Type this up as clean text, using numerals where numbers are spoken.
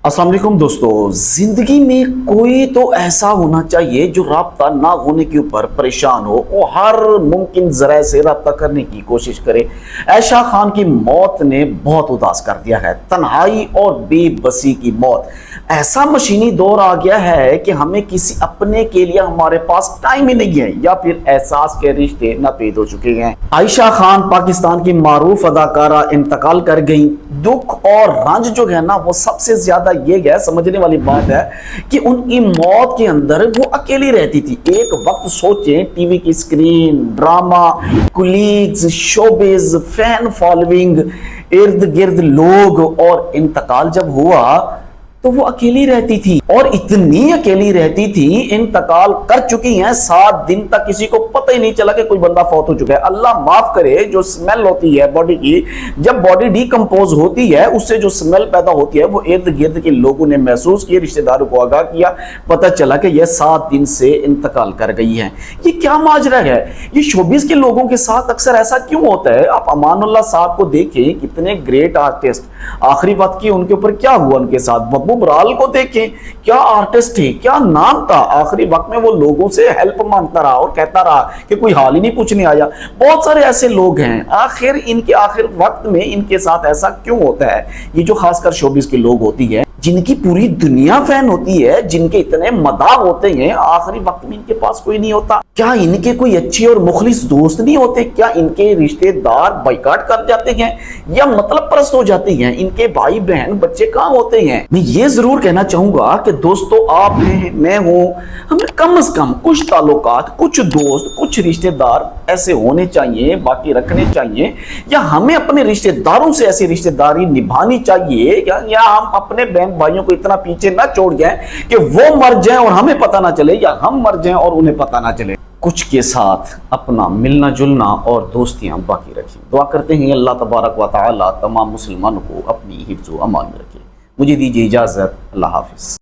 अस्सलाम वालेकुम दोस्तों। जिंदगी में कोई तो ऐसा होना चाहिए जो राब्ता ना होने के ऊपर परेशान हो और हर मुमकिन जराए से राब्ता करने की कोशिश करे। ऐशा खान की मौत ने बहुत उदास कर दिया है। तन्हाई और बेबसी की मौत। ऐसा मशीनी दौर आ गया है कि हमें किसी अपने के लिए हमारे पास टाइम ही नहीं है या फिर एहसास के रिश्ते नापेद हो चुके हैं। आयशा खान पाकिस्तान की मारूफ अदाकारा इंतकाल कर गई। दुख और रंज जो है ना वो सबसे ज्यादा ये है, समझने वाली बात है कि उनकी मौत के अंदर वो अकेली रहती थी। एक वक्त सोचें, टीवी की screen, drama, colleagues, showbiz, fan following, इर्द गिर्द लोग, और इंतकाल जब हुआ तो वो अकेली रहती थी और इतनी अकेली रहती थी, इंतकाल कर चुकी हैं 7 दिन तक किसी को पता ही नहीं चला कि कोई बंदा फौत हो चुका है। अल्लाह माफ करे, जो स्मेल होती है बॉडी की, जब बॉडी डिकम्पोज होती है उससे जो स्मेल पैदा होती है वो इर्द गिर्द के लोगों ने महसूस किया, रिश्तेदारों को आगाह किया, पता चला कि यह 7 दिन से इंतकाल कर गई है। ये क्या माजरा है? ये शोबिस के लोगों के साथ अक्सर ऐसा क्यों होता है? आप अमानुल्लाह साहब को देखें, कितने ग्रेट आर्टिस्ट, आखिरी वक्त की उनके ऊपर क्या हुआ उनके साथ। बब्बू बराल को देखें, क्या आर्टिस्ट थे, क्या नाम था। आखिरी वक्त में वो लोगों से हेल्प मांगता रहा और कहता रहा कि कोई हाल ही नहीं पूछने आया। बहुत सारे ऐसे लोग हैं, आखिर इनके आखिर वक्त में इनके साथ ऐसा क्यों होता है? ये जो खासकर शोबिस के लोग होती है, जिनकी पूरी दुनिया फैन होती है, जिनके इतने मदाह होते हैं, आखिरी वक्त में इनके पास कोई नहीं होता। क्या इनके कोई अच्छे और मुखलिस दोस्त नहीं होते? क्या इनके रिश्तेदार बाइकाट कर जाते हैं या मतलब परस्त हो जाते हैं? इनके भाई बहन बच्चे कहाँ होते हैं? मैं ये जरूर कहना चाहूंगा कि दोस्तों, आप हैं, मैं हूं, हमें कम से कम कुछ ताल्लुकात, कुछ दोस्त, कुछ रिश्तेदार ऐसे होने चाहिए, बाकी रखने चाहिए, या हमें अपने रिश्तेदारों से ऐसी रिश्तेदारी निभानी चाहिए, या हम अपने बहन भाइयों को इतना पीछे ना छोड़ जाएं कि वो मर जाएं और हमें पता ना चले, या हम मर जाएं और उन्हें पता ना चले। कुछ के साथ अपना मिलना जुलना और दोस्तियां बाकी रखें। दुआ करते हैं अल्लाह तबारक व तआला तमाम मुसलमानों को अपनी हिफ्ज़ व अमान में रखे। मुझे दीजिए इजाजत। अल्लाह हाफिज।